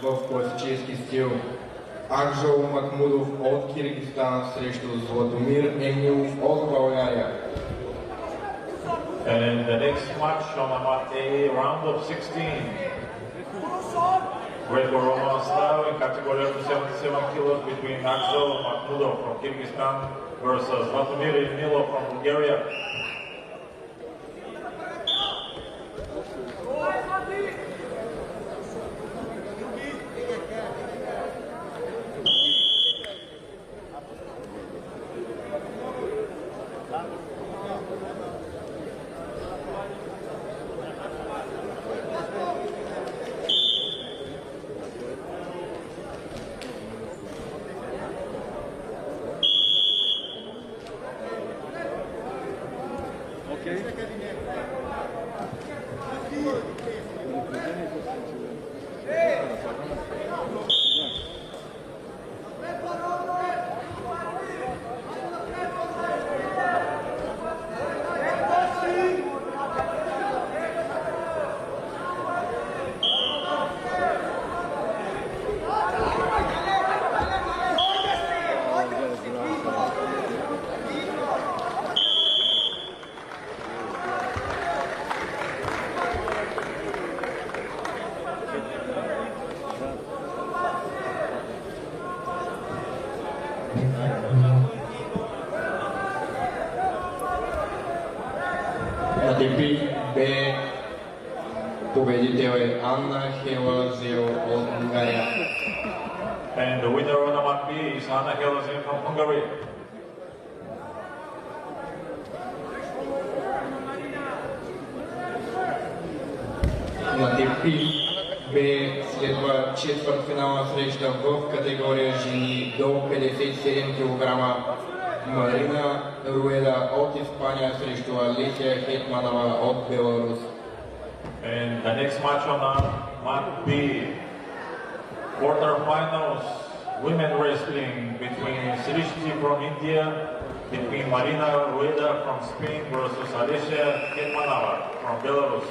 в класический стил. Акжол Махмутов от Киргизстан срещу Златомир Емилов от България. And the next match on mat A, round of 16. Greco-Roman style in category up to 77 kilos between Akžol Mахмутov from Kyrgyzstan versus Zlатомир Емилов from Bulgaria. На типи Б победител е Анна Хелазил от България. And the winner on mat B is Anna Helazin from Hungary. На типи Б следва четвъртфинална среща в категория жени до 57 кг. Марина Руеда от Испания срещу Алисия Хетманова от Беларус. And the next match on mat B, quarterfinals, women wrestling between Srishti from India, between Marina Rueda from Spain versus Alicia Hetmanova from Belarus.